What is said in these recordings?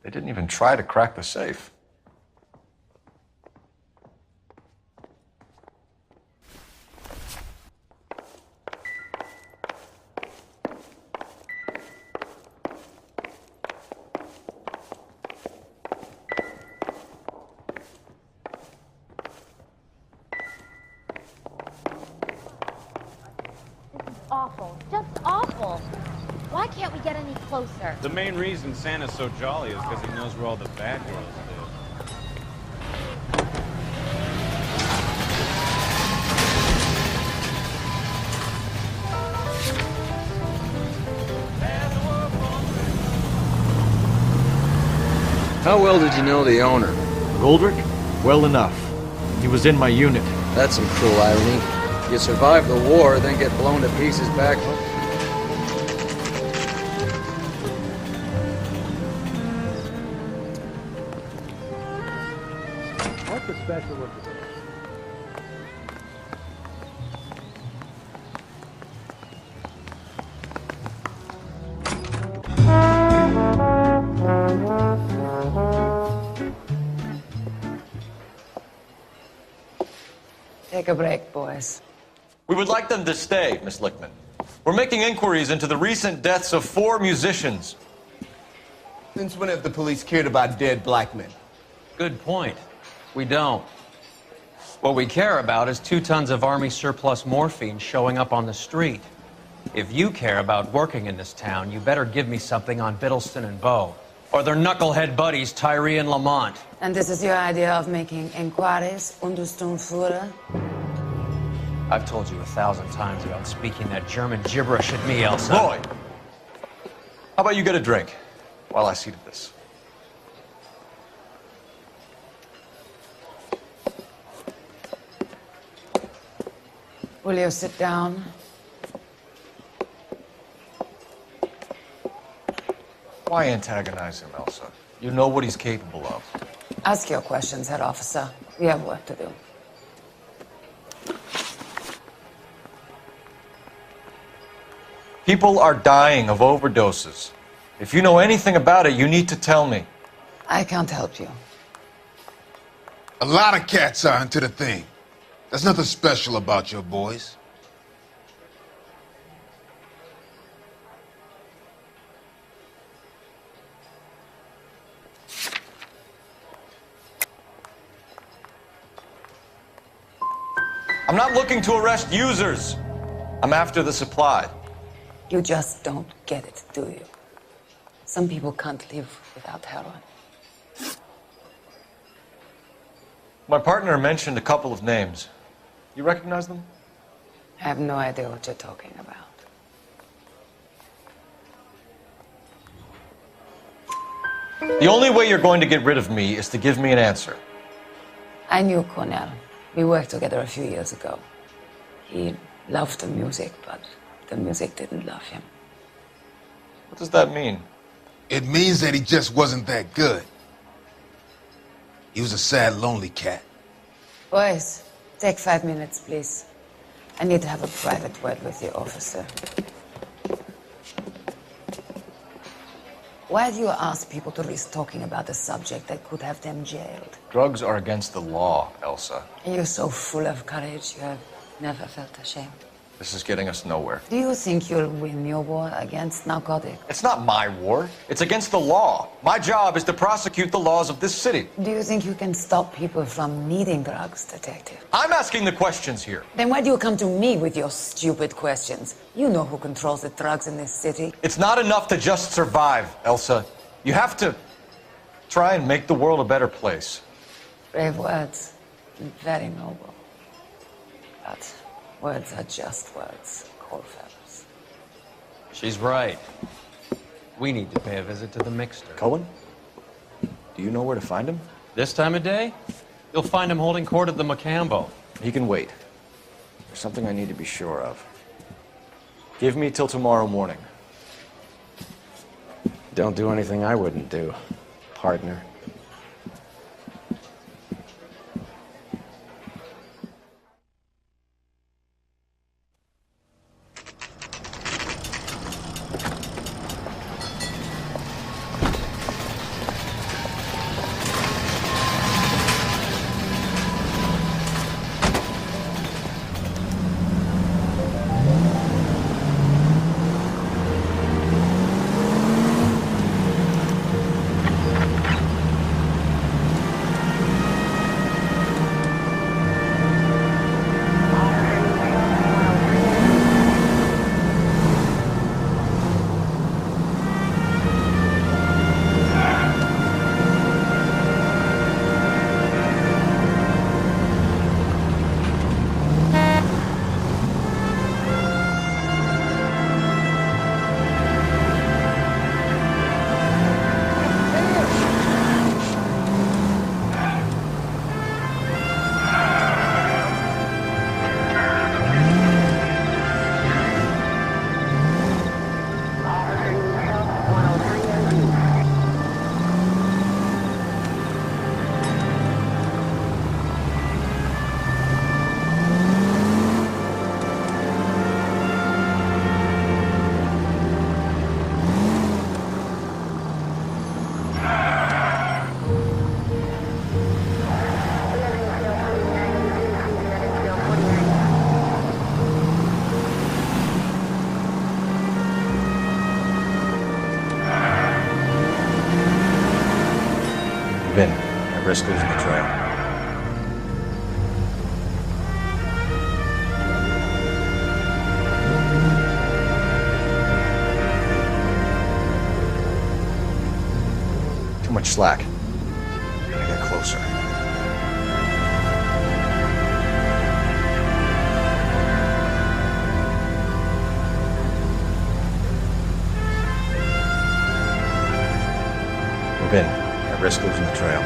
They didn't even try to crack the safe. Awful. Just awful. Why can't we get any closer? The main reason Santa's so jolly is because he knows where all the bad girls live. How well did you know the owner? Goldrick? Well enough. He was in my unit. That's some cruel irony. You survive the war, then get blown to pieces back home. What's the special of this? Take a break, boys. We would like them to stay, Miss Lickman. We're making inquiries into the recent deaths of 4 musicians. Since when have the police cared about dead black men? Good point. We don't. What we care about is 2 tons of Army surplus morphine showing up on the street. If you care about working in this town, you better give me something on Biddleston and Bow, or their knucklehead buddies Tyree and Lamont. And this is your idea of making inquiries, Unterstundenführer? I've told you 1,000 times about speaking that German gibberish at me, Elsa. Roy, how about you get a drink while I see to this? Will you sit down? Why antagonize him, Elsa? You know what he's capable of. Ask your questions, head officer. We have work to do. People are dying of overdoses. If you know anything about it, you need to tell me. I can't help you. A lot of cats are into the thing. There's nothing special about your boys. I'm not looking to arrest users. I'm after the supply. You just don't get it, do you? Some people can't live without heroin. My partner mentioned a couple of names. You recognize them? I have no idea what you're talking about. The only way you're going to get rid of me is to give me an answer. I knew Cornell. We worked together a few years ago. He loved the music, but the music didn't love him. What does that mean? It means that he just wasn't that good. He was a sad, lonely cat. Boys, take 5 minutes, please. I need to have a private word with the officer. Why do you ask people to risk talking about a subject that could have them jailed? Drugs are against the law, Elsa. You're so full of courage, you have never felt ashamed. This is getting us nowhere. Do you think you'll win your war against narcotics? It's not my war. It's against the law. My job is to prosecute the laws of this city. Do you think you can stop people from needing drugs, detective? I'm asking the questions here. Then why do you come to me with your stupid questions? You know who controls the drugs in this city. It's not enough to just survive, Elsa. You have to try and make the world a better place. Brave words. Very noble. But words are just words, cold feathers. She's right. We need to pay a visit to the mixer. Cohen? Do you know where to find him? This time of day, you'll find him holding court at the Macambo. He can wait. There's something I need to be sure of. Give me till tomorrow morning. Don't do anything I wouldn't do, partner. risk losing the trail. Too much slack. Gotta get closer. Move in. I risk losing the trail.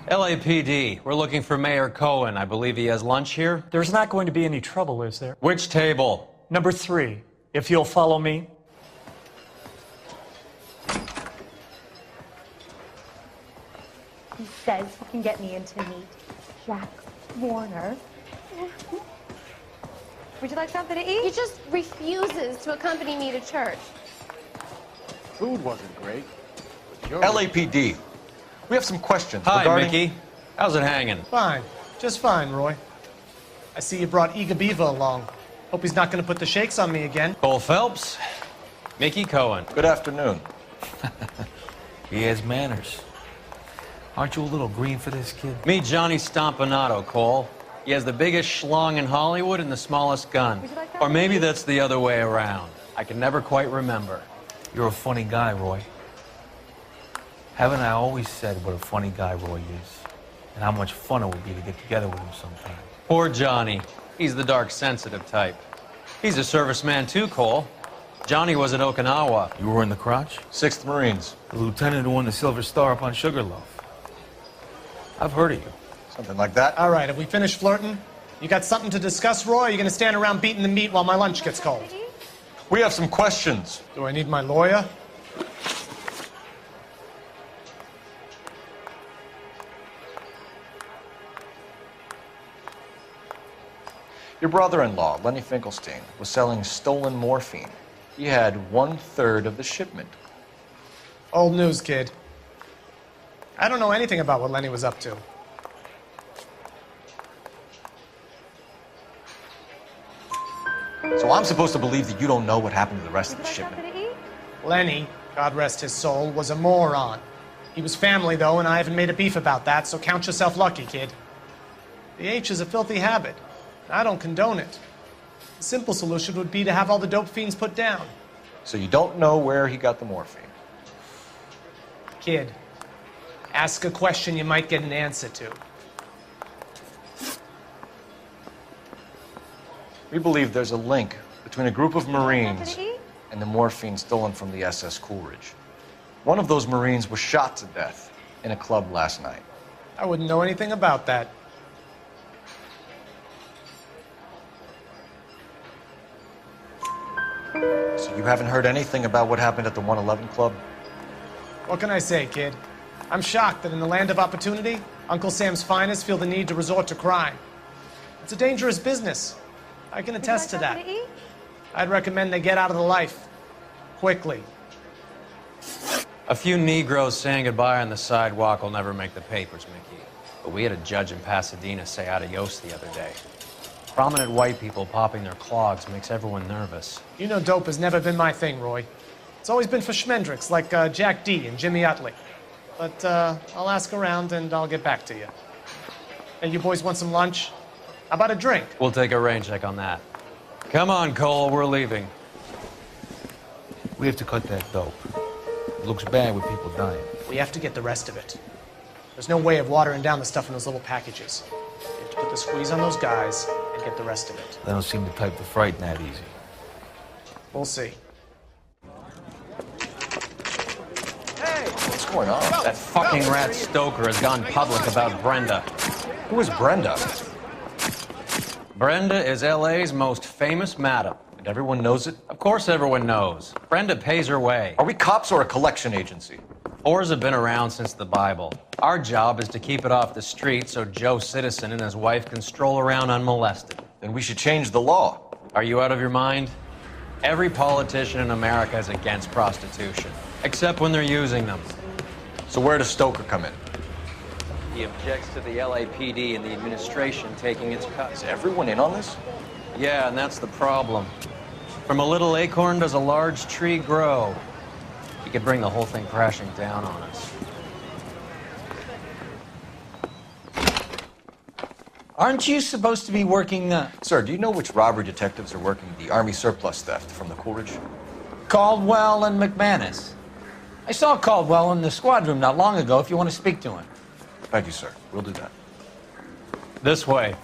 LAPD, we're looking for Mayor Cohen. I believe he has lunch here. There's not going to be any trouble, is there? Which table? Number 3, if you'll follow me. He says he can get me in to meet Jack Warner. Would you like something to eat? He just refuses to accompany me to church. Food wasn't great. LAPD. We have some questions Hi, regarding... Mickey. How's it hanging? Fine. Just fine, Roy. I see you brought Iga Beaver along. Hope he's not going to put the shakes on me again. Cole Phelps. Mickey Cohen. Good afternoon. He has manners. Aren't you a little green for this kid? Meet Johnny Stompanato, Cole. He has the biggest schlong in Hollywood and the smallest gun. Would you like that? Or maybe that's the other way around. I can never quite remember. You're a funny guy, Roy. Haven't I always said what a funny guy Roy is? And how much fun it would be to get together with him sometime? Poor Johnny. He's the dark, sensitive type. He's a serviceman too, Cole. Johnny was at Okinawa. You were in the crotch? 6th Marines. The lieutenant who won the Silver Star up on Sugarloaf. I've heard of you. Something like that. All right, have we finished flirting? You got something to discuss, Roy? Or are you going to stand around beating the meat while my lunch gets cold? We have some questions. Do I need my lawyer? Your brother-in-law, Lenny Finkelstein, was selling stolen morphine. He had 1/3 of the shipment. Old news, kid. I don't know anything about what Lenny was up to. So I'm supposed to believe that you don't know what happened to the rest of the shipment. Lenny, God rest his soul, was a moron. He was family, though, and I haven't made a beef about that, so count yourself lucky, kid. The H is a filthy habit. I don't condone it. The simple solution would be to have all the dope fiends put down. So you don't know where he got the morphine? Kid, ask a question you might get an answer to. We believe there's a link between a group of Marines and the morphine stolen from the SS Coolidge. One of those Marines was shot to death in a club last night. I wouldn't know anything about that. You haven't heard anything about what happened at the 111 Club? What can I say, kid? I'm shocked that in the land of opportunity, Uncle Sam's finest feel the need to resort to crime. It's a dangerous business. I can attest to that. I'd recommend they get out of the life. Quickly. A few Negroes saying goodbye on the sidewalk will never make the papers, Mickey. But we had a judge in Pasadena say adios the other day. Prominent white people popping their clogs makes everyone nervous. You know dope has never been my thing, Roy. It's always been for schmendricks like Jack D. and Jimmy Utley. But I'll ask around and I'll get back to you. Hey, you boys want some lunch? How about a drink? We'll take a rain check on that. Come on, Cole, we're leaving. We have to cut that dope. It looks bad with people dying. We have to get the rest of it. There's no way of watering down the stuff in those little packages. You have to put the squeeze on those guys and get the rest of it. They don't seem the type to frighten that easy. We'll see. What's going on? That fucking rat Stoker has gone public about Brenda. Who is Brenda? Brenda is LA's most famous madam. And everyone knows it? Of course everyone knows. Brenda pays her way. Are we cops or a collection agency? Whores have been around since the Bible. Our job is to keep it off the street so Joe Citizen and his wife can stroll around unmolested. Then we should change the law. Are you out of your mind? Every politician in America is against prostitution, except when they're using them. So where does Stoker come in? He objects to the LAPD and the administration taking its cut. Is everyone in on this? Yeah, and that's the problem. From a little acorn does a large tree grow. He could bring the whole thing crashing down on us. Aren't you supposed to be working, Sir, do you know which robbery detectives are working the Army surplus theft from the Coolidge? Caldwell and McManus? I saw Caldwell in the squad room not long ago if you want to speak to him. Thank you, sir. We'll do that. This way.